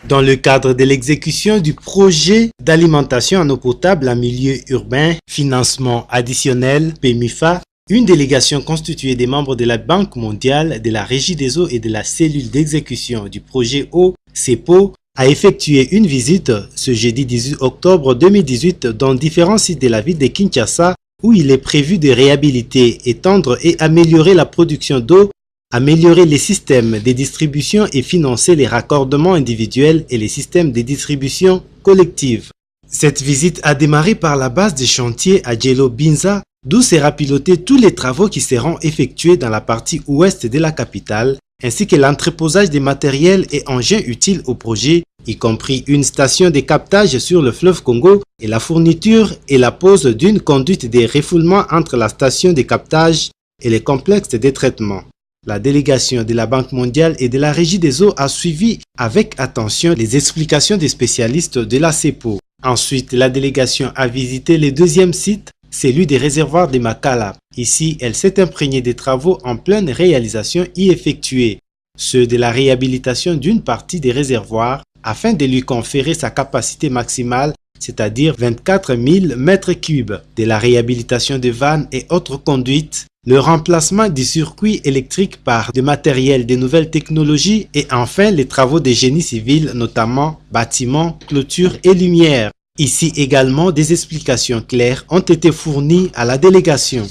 Dans le cadre de l'exécution du projet d'alimentation en eau potable en milieu urbain, financement additionnel PMUFA, une délégation constituée des membres de la Banque mondiale, de la Régie des eaux et de la cellule d'exécution du projet eau, CEPO, a effectué une visite ce jeudi 18 octobre 2018 dans différents sites de la ville de Kinshasa où il est prévu de réhabiliter, étendre et améliorer la production d'eau, améliorer les systèmes de distribution et financer les raccordements individuels et les systèmes de distribution collective. Cette visite a démarré par la base des chantiers à Djelo Binza, d'où sera piloté tous les travaux qui seront effectués dans la partie ouest de la capitale, ainsi que l'entreposage des matériels et engins utiles au projet, y compris une station de captage sur le fleuve Congo et la fourniture et la pose d'une conduite de refoulement entre la station de captage et les complexes de traitement. La délégation de la Banque mondiale et de la Régie des eaux a suivi avec attention les explications des spécialistes de la CEPO. Ensuite, la délégation a visité le deuxième site, celui des réservoirs de Makala. Ici, elle s'est imprégnée des travaux en pleine réalisation y effectués, ceux de la réhabilitation d'une partie des réservoirs afin de lui conférer sa capacité maximale, c'est-à-dire 24 000 mètres cubes, de la réhabilitation de vannes et autres conduites, le remplacement du circuit électrique par des matériels de nouvelles technologies et enfin les travaux de génie civil, notamment bâtiments, clôtures et lumières. Ici également, des explications claires ont été fournies à la délégation.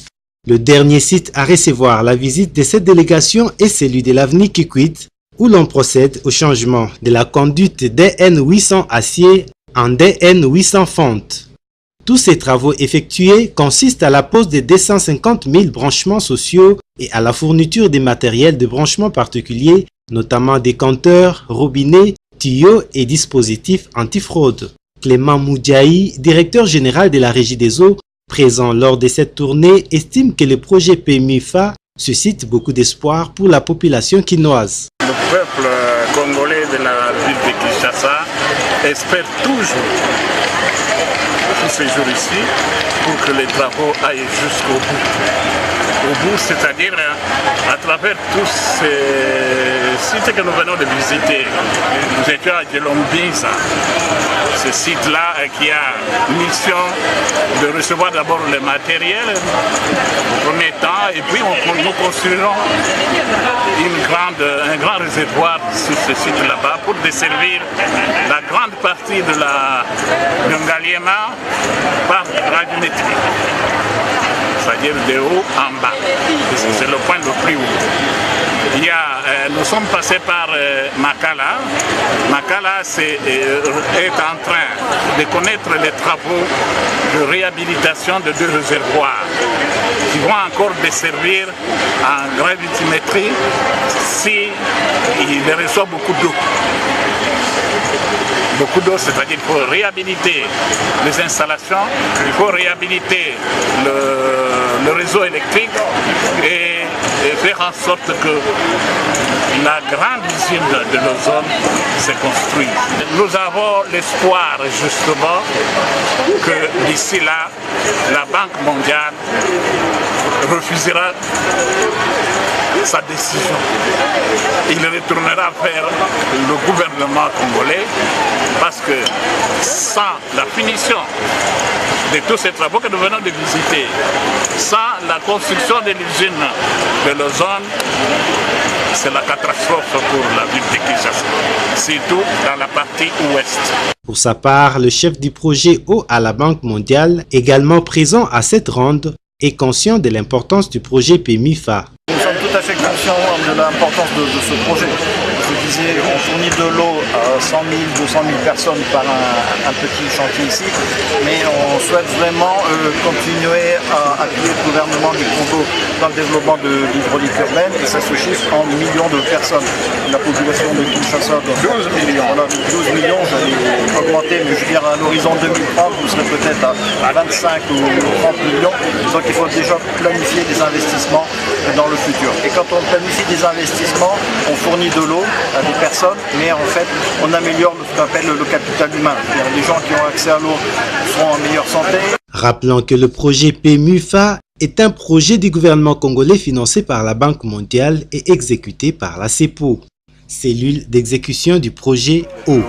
Le dernier site à recevoir la visite de cette délégation est celui de l'avenue Kikwit, où l'on procède au changement de la conduite DN800 acier en DN800 fonte. Tous ces travaux effectués consistent à la pose de 250 000 branchements sociaux et à la fourniture des matériels de branchement particuliers, notamment des compteurs, robinets, tuyaux et dispositifs antifraude. Clément Moudjaï, directeur général de la Régie des eaux, présent lors de cette tournée, estime que le projet PMUFA suscite beaucoup d'espoir pour la population quinoise. Le peuple congolais de la ville de Kinshasa espère toujours tous ces jours ici pour que les travaux aillent jusqu'au bout. Au bout, c'est-à-dire à travers tous ces sites que nous venons de visiter. Nous étions à Djelo Binza, ce site-là qui a mission de recevoir d'abord le matériel au premier temps et puis nous construirons un grand réservoir sur ce site là-bas pour desservir la grande partie de la Ngaliema par radiométrie, c'est-à-dire de haut en bas. C'est le point le plus haut. Nous sommes passés par Makala. Makala est en train de connaître les travaux de réhabilitation de 2 réservoirs qui vont encore desservir en gravitimétrie si il reçoit beaucoup d'eau. Beaucoup d'eau, c'est-à-dire qu'il faut réhabiliter les installations, il faut réhabiliter le réseau électrique et faire en sorte que la grande usine de l'ozone se construise. Nous avons l'espoir justement que d'ici là, la Banque mondiale refusera sa décision. Il retournera vers le gouvernement congolais parce que sans la finition de tous ces travaux que nous venons de visiter, sans la construction de l'usine de l'ozone, c'est la catastrophe pour la ville de Kinshasa, surtout dans la partie ouest. Pour sa part, le chef du projet eau à la Banque mondiale, également présent à cette ronde, est conscient de l'importance du projet PMUFA. Nous sommes tout à fait conscients de l'importance de ce projet. Je vous disais, on fournit de l'eau à 100 000, 200 000 personnes par un petit chantier ici, mais on souhaite vraiment continuer à appuyer le gouvernement du Congo dans le développement de l'hydraulique urbaine, et ça se chiffre en millions de personnes. La population de Kinshasa, 12 millions. Voilà, 12 millions, vous allez augmenter, mais je veux dire à l'horizon 2030, vous serez peut-être à 25 ou 30 millions. Donc il faut déjà planifier des investissements dans le futur. Et quand on planifie des investissements, on fournit de l'eau à des personnes, mais en fait, on améliore ce qu'on appelle le capital humain. Les gens qui ont accès à l'eau seront en meilleure santé. Rappelons que le projet PMUFA est un projet du gouvernement congolais financé par la Banque mondiale et exécuté par la CEPO. cellule d'exécution du projet eau.